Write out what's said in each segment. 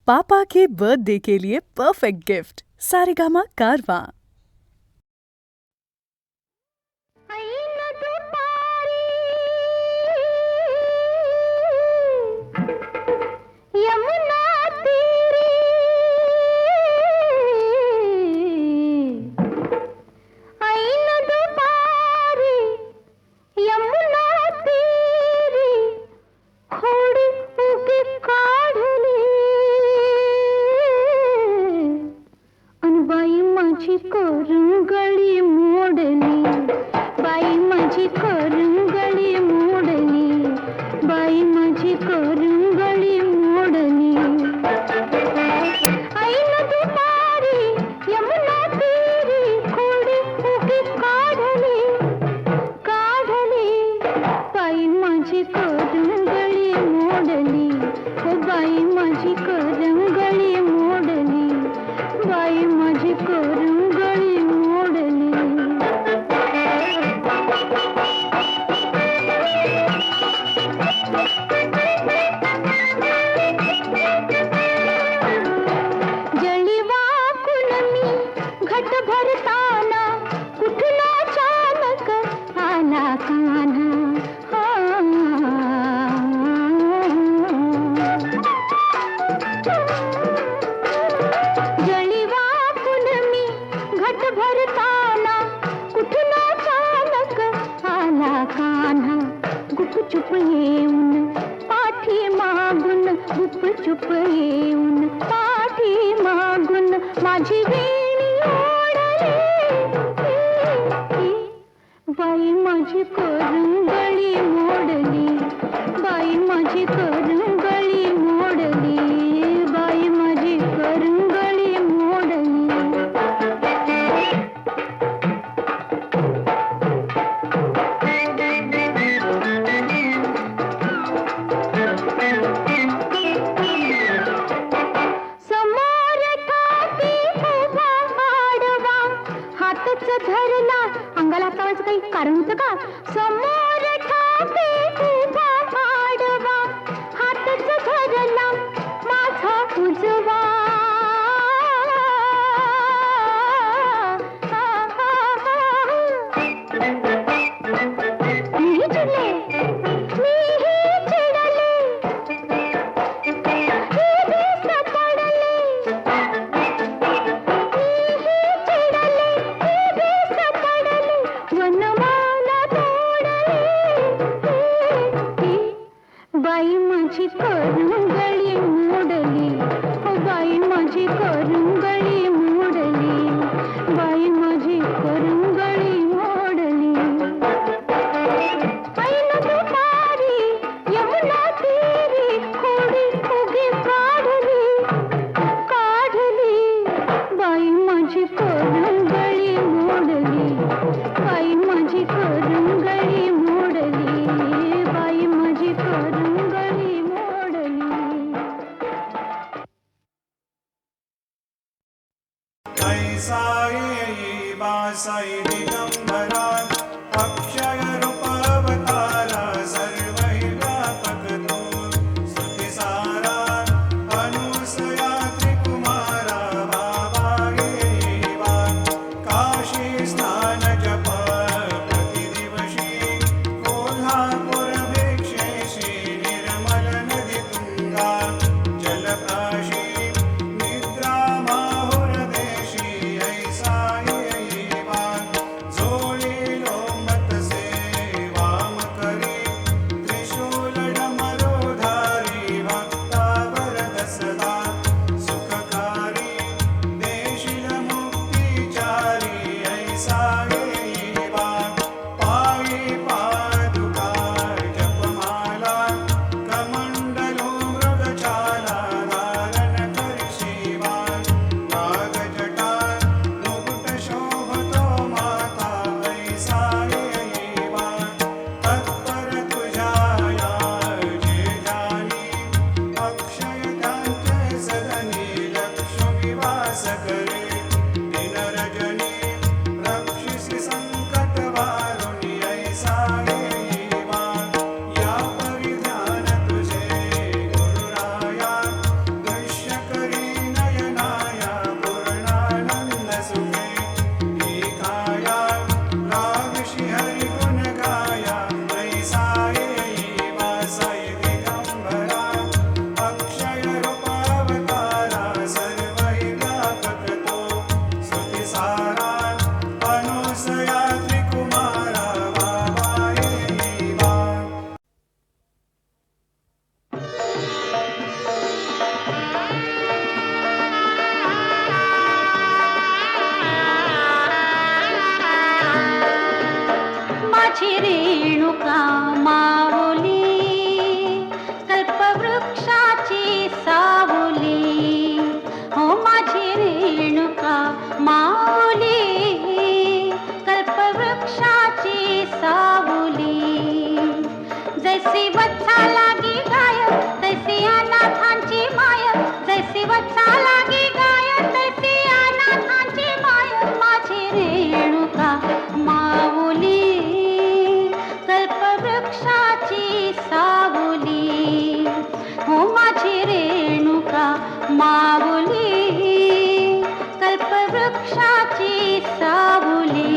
पापा के birthday के लिए perfect gift Saregama कारवां। करंगळी मोडली बाई माझी करंगळी मोडली बाई माझी करंगळी मोडली ऐन दुपारी यमुना तीरी खोडी उगी काढली बाई माझी करंगळी मोडली हो बाई माझी करंगळी मोडली बाई माझी करंगळी मोडली जळी वाकून मी घट भरताना कुठला अचानक आला कान्हा जळी वाकून मी घट भरताना कुठला अचानक आला कान्हा गुपचुप येऊन पाठी मागून गुपचुप येऊन पाठी मागून माझी वेणी ओढली बाई माझी करंगळी मोडली बाई माझी करंगळी मोडली बाई माझी करंगळी मोडली समोर ठाती उभा आडवा हातच धरला अंगाला हाताचं काही कारण होतं का समोर ठाती उभा आडवा हातच धरला माझा उजवा मीही चिडले बाई माझी करंगळी मोडली हो बाई माझी करंगळी मोडली बाई माझी करंगळी मोडली ऐन दुपारी यमुना तीरी खोडी उगी काढली बाई माझी करंगळी मोडली बाई माझी करंगळी मोडली बाई माझी करंगळी मोडली कैसा येई वासाई दिगंबरा अक्षय रूप अवतारा सर्वै व्यापक तो स्तुतिसारा अनुसया त्रिकुमारा बाबा येई वा काशी स्नान जप प्रतिदिवशी कोल्हापूर भिक्षेशी निर्मल नदी तुंगा जलप्राशी निद्रा माहुर देशी ऐसा येई वा जोडी लोंबत से वाम करी त्रिशूल डमरुधारी भक्तावर दसदा वाचा लागी गायत्री अनाथांची माय माझी रेणुका माऊली कल्पवृक्षाची सावली हो माझी रेणुका माऊली कल्पवृक्षाची सावली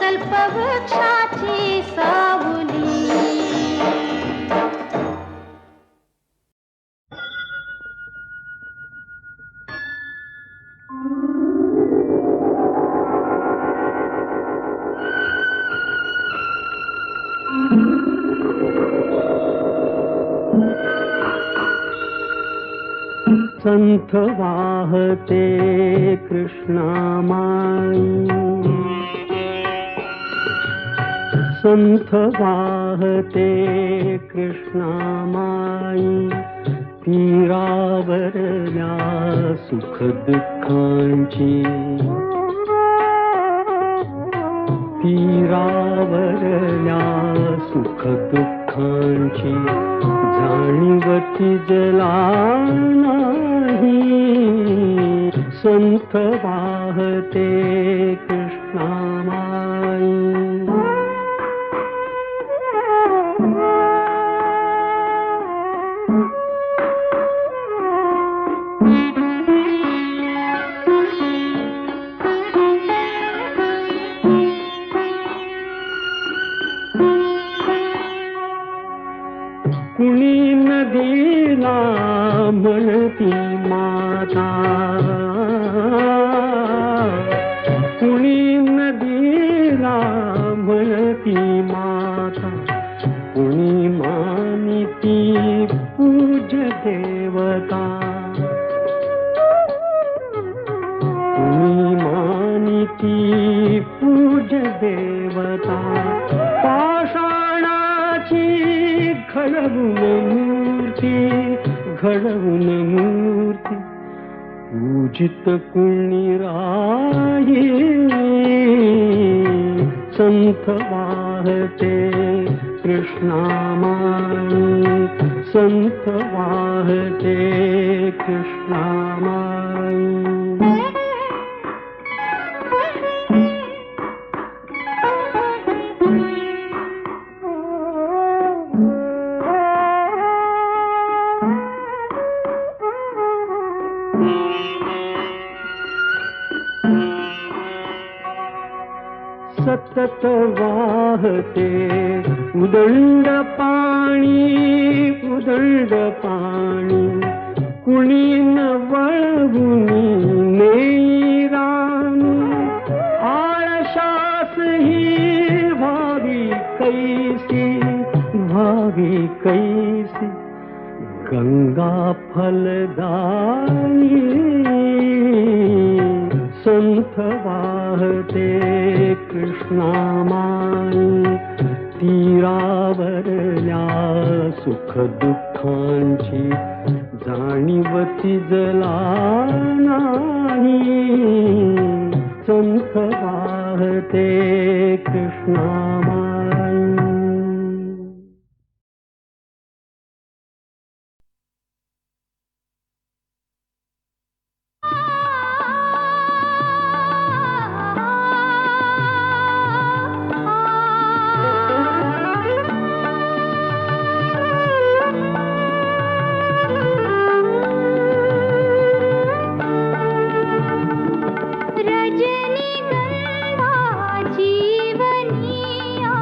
कल्पवृक्षाची सावली संथ वाहते कृष्णामाई संथ वाहते कृष्णामाई तीरावरल्या सुख दुःखांची तीरावरल्या सुख दुःखांची जाणीवती जला नाही संथ वाहते कृष्णामाई कुणी नदीला म्हणती माता कुणी नदीला म्हणती माता कुणी मानिती पूज देवता कुणी मानिती पूज देवता पाषाणाची घडवून मूर्ती पूजित कुणी राये संथ वाहते कृष्णामाई संत वाहते कृष्णामाई सतत वाहते उदंड पाणी कुणी न वळवुनी नेराणी आळशास ही व्हावी कैसी गंगा फलदायी संत वाहते कृष्णामाई तीरावरल्या सुख दुःखांची जाणीवती जला नाही संत वाहते कृष्णामाई रजनीगंधा जीवनिया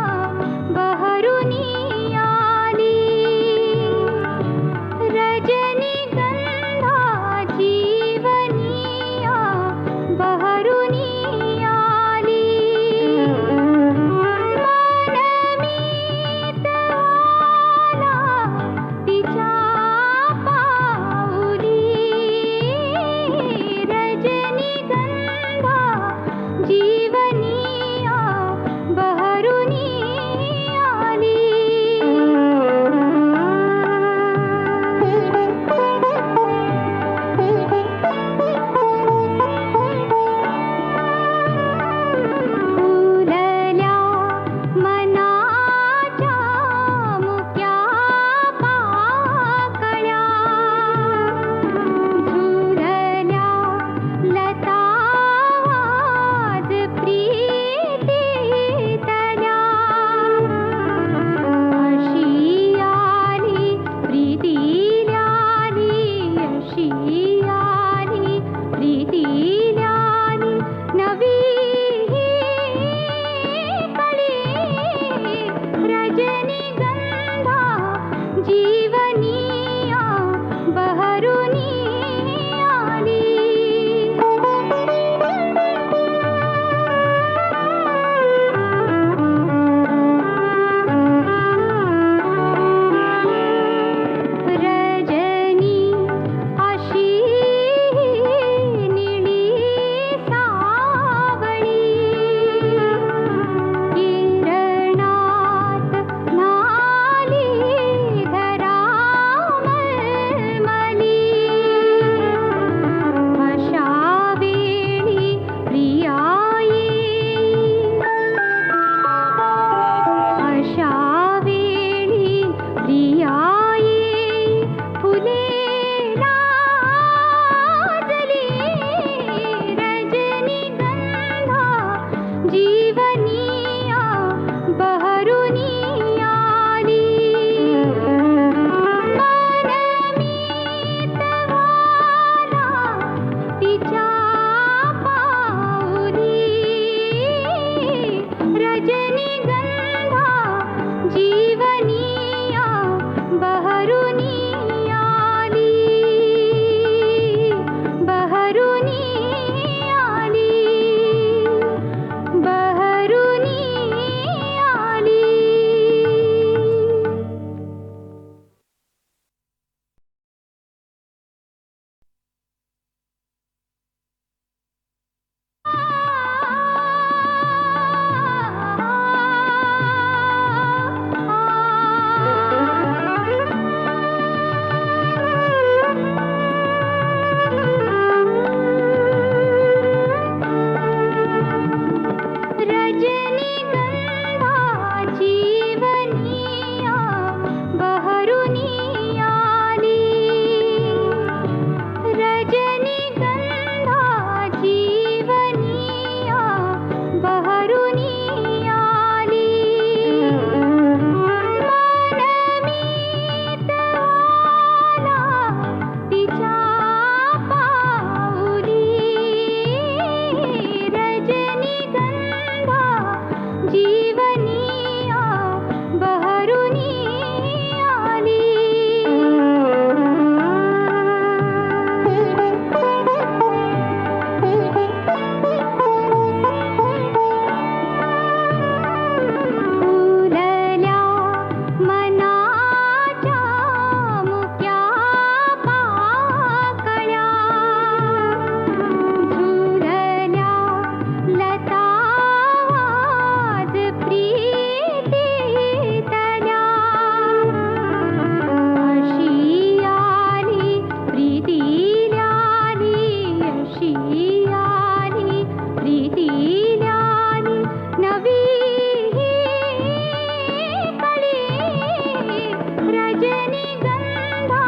रजनी गंधा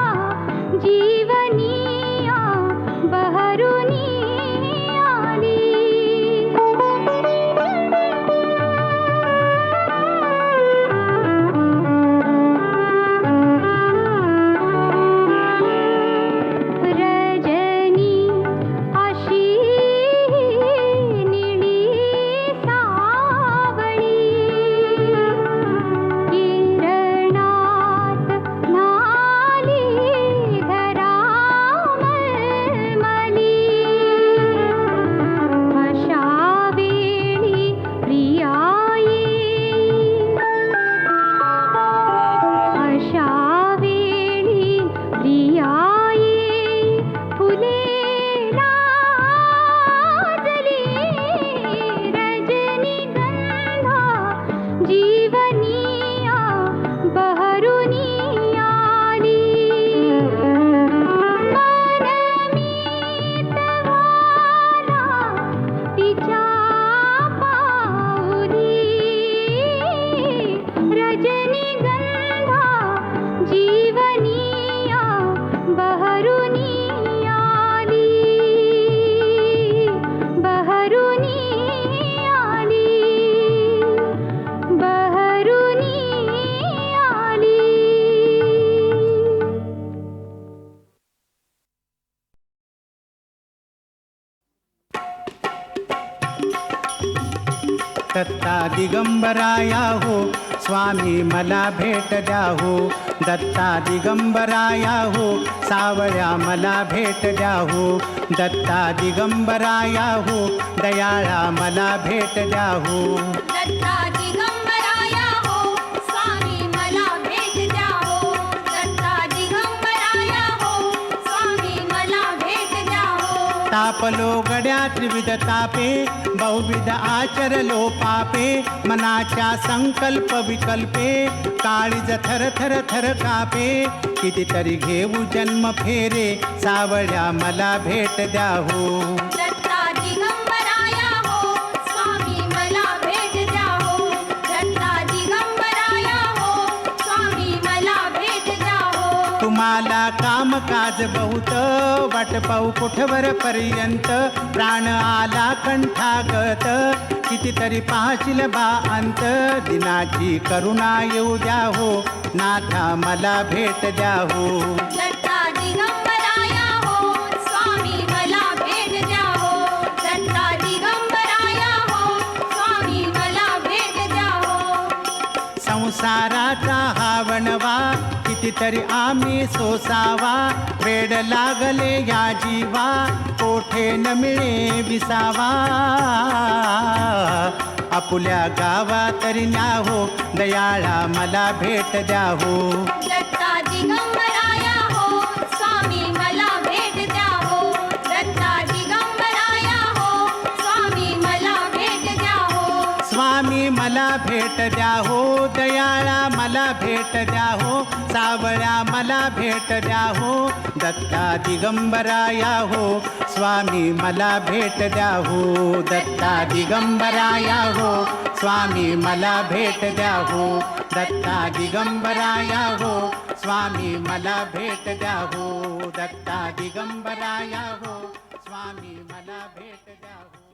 जीवनिया बहरुनी आली रजनी अशी निळी सावळी किरणात न्हाली घरामलमली अशा वेळी प्रियाई अशा वेळी प्रियाई फुले लाजली रजनी गंधा जीवनिया बहरुनी आली मनमीत वाला तिच्या पाऊली रजनी गंधा जीवनिया बहरुनी आली बहरुनी आली बहरुनी आली दत्ता दिगंबराया हो स्वामी मला भेट द्या हो दत्ता दिगंबराया हो सावळ्या मला भेट द्या हो दत्ता दिगंबराया हो दयाळा मला भेट द्या हो दत्ता दिगंबराया हो स्वामी मला भेट द्या हो दत्ता दिगंबराया हो स्वामी मला भेट द्या हो तापलो गड्या त्रिविध तापे बहुविध आचरलो पापे मनाच्या संकल्प विकल्पे काळीज थर थर थर कापे कितीतरी घेऊ जन्म फेरे सावळ्या मला भेट द्या हो दत्ता दिगंबराया हो स्वामी मला भेट द्या हो दत्ता दिगंबराया हो स्वामी मला भेट द्या हो तुम्हाला कामकाज बहुत वाट पाहू कुठवर पर्यंत प्राण आला कंठागत कितीतरी पाहशील बा अंत दिनाची करुणा येऊ द्या हो नाथा मला भेट द्या हो दत्ता दिगंबराया हो स्वामी मला भेट द्या हो दत्ता दिगंबराया हो स्वामी मला भेट द्या हो संसाराचा हा वणवा कितीतरी आम्ही सोसावा वेड लागले या जीवा कोठे न मिळे विसावा आपुल्या गावा तरी न्या हो दयाळा मला भेट द्या हो दत्ता दिगंबराया हो स्वामी मला भेट द्या हो दत्ता दिगंबराया हो स्वामी मला भेट द्या हो स्वामी मला भेट द्या हो दयाळा मला भेट द्या हो सावळ्या मला भेट द्या हो दत्ता दिगंबराया हो स्वामी मला भेट द्या हो दत्ता दिगंबराया हो स्वामी मला भेट द्या हो दत्ता दिगंबराया हो स्वामी मला भेट द्या हो दत्ता दिगंबराया हो स्वामी मला भेट द्या हो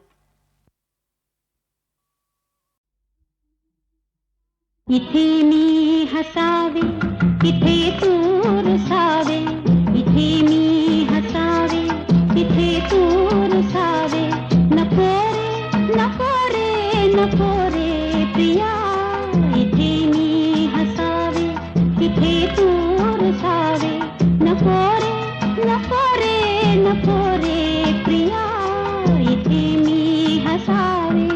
इथे मी हसावे इथे तू रुसावे इथे मी हसावे इथे तू रुसावे नको रे नको रे प्रिया इथे मी हसावे इथे तू रुसावे नको रे प्रिया इथे मी हसावे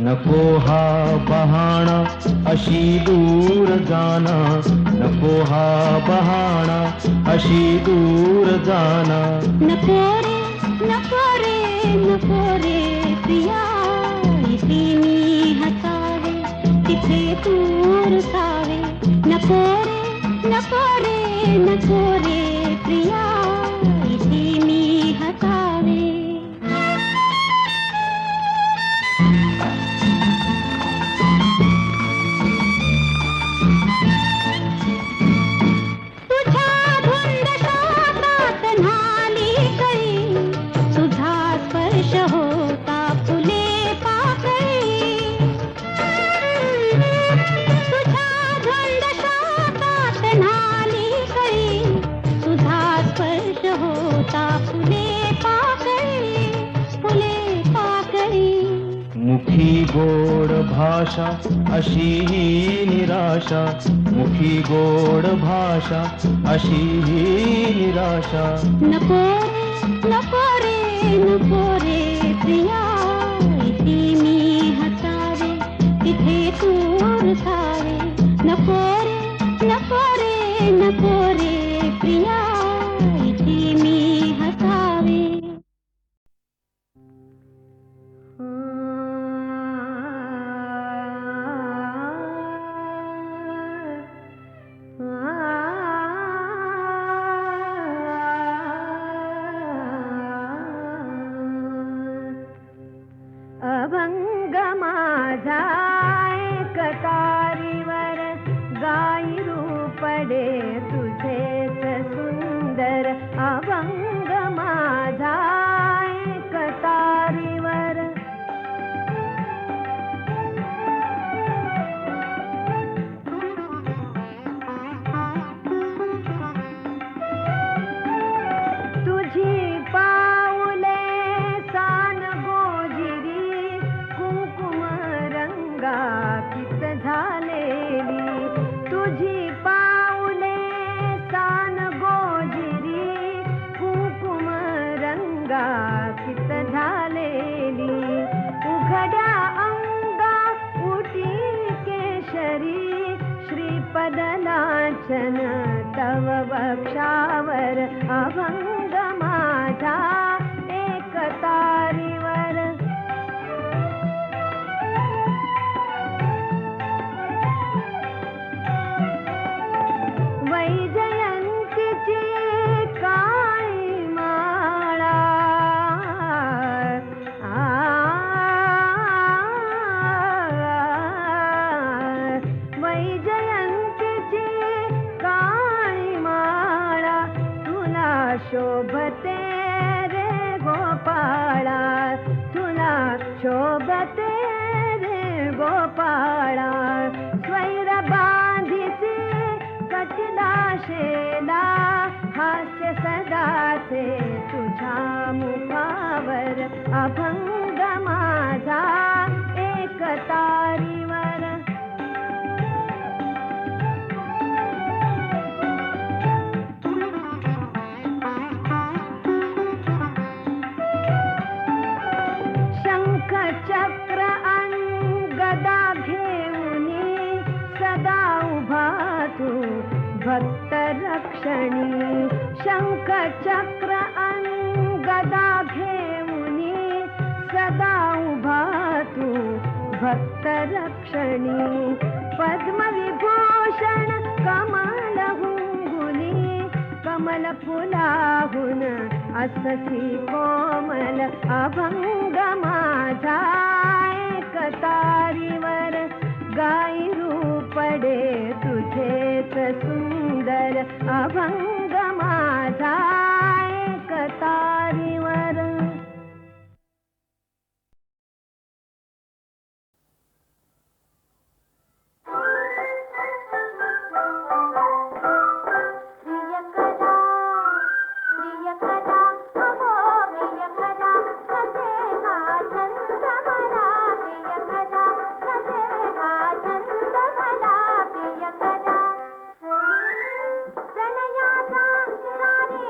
नको हा बहाणा अशी दूर गाना, नको हा बहाणा अशी दूर जाना. नको रे नको रे नको रे प्रिया, इथे मी हसावे तिथे दूर सावे. नको रे नको रे नको रे प्रिया, इथे मी हसावे. मुखी गोड भाषा अशी ही निराशा, मुखी गोड भाषा अशी ही निराशा. नको रे नको रे प्रिया, इथे मी हसावे तिथे दूर सावे. नको रे नको रे नको रे प्रिया, इथे मी हसावे. अभंग माझा एकतारीवर गायरू पडे तुझेच सुंदर. अभंग माझा एकतारीवर तुझी पाऊले सान गोजिरी कुंकुम रंगाकित झालेली. तुझी पाऊले सान गोजिरी कुंकुम रंगाकित झालेली. उघड्या अंगा उटी केशरी श्रीपद लांछन तव वक्षावर. अभंग माझा एकतारीवर वैजयंतीची काळी माळा, वैजयंतीची काळी माळा तुला शोभते रे गोपाळा, तुला शोभते रे गोपाळा. स्वैर बांधिसी कटिला शेला, हास्य सदाचे तुझ्या मुखावर. अभंग माझा एकतारीवर शंख चक्र अन् गदा घेऊनी सदा उभा तू भक्त रक्षणी. शंख चक्र अन् गदा घेऊनी सदा उभा तू भक्त रक्षणी. पद्मविभूषण कमल हुंगुली, कमल फुलाहून अससी कोमल. अभंग माझा एकतारीवर गायरू पडे तुझेच सुंदर. अभंग माझा एकतारीवर प्रणयाचा राणी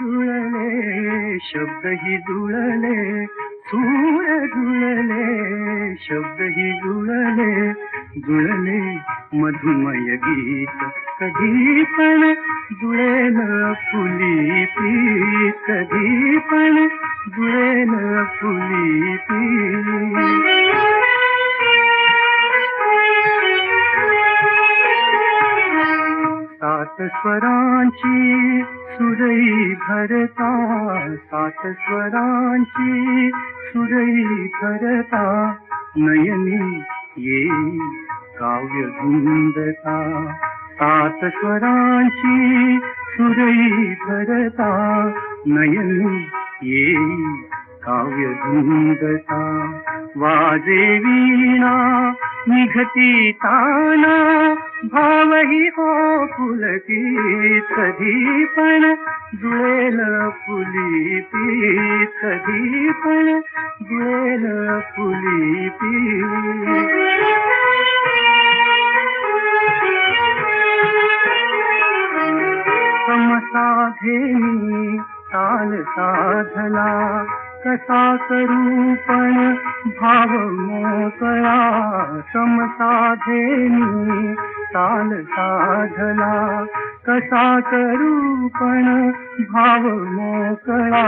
जुळले शब्दही जुळले सूर जुळले शब्दही जुळले जुळले मधुमय गीत कधी पण जुळेल फुली पी कधी पण जुळेल फुली पी सात स्वरांची सुरई भरता सात स्वरांची सुरई भरता नयनी येई काव्य धुंदता सात स्वरांची सुरई भरता नयनी येई काव्य धुंदता वाजे वीणा निघती ताना भावही हो पुलकी कधी पण जुळेल फुली पी कधी पण जुळेल फुली पी समसाधेनी ताल साधला कसा करू पण भाव मोकळा समसाधेनी ताल साधला कसा करू पण भाव मोकळा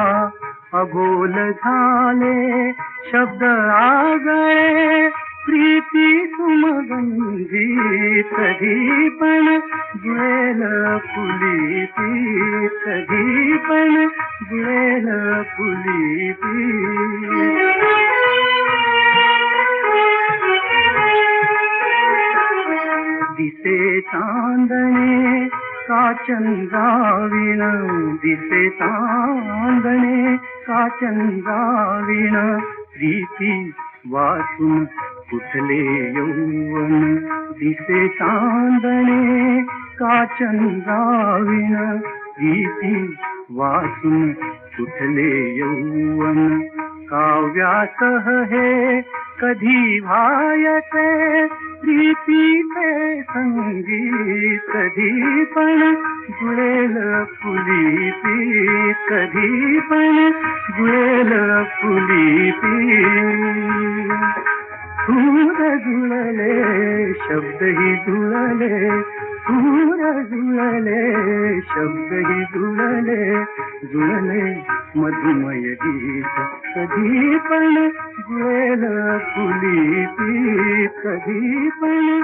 अबोल झाले शब्द आगळे प्रीती सुमगंधी कधी पण जुळेल फुली पी कधी पण जुळेल फुली पी दिसे चांदणे का चंद्राविण दिसे चांदणे का चंद्राविण प्रीती वाचून कुठले यौवन दिसे चांदणे का चंद्राविण प्रीती वाचून कुठले यौवन काव्यासह हे कधी भायते प्रीतीचे संगीत कधी पण जुळेल फुली पी कधी पण जुळेल फुली पी सूर जुळले शब्दही जुळले सूर जुळले शब्दही जुळले जुळले मधुमय गीत कधी पण जुळेल फुली पी कधी पण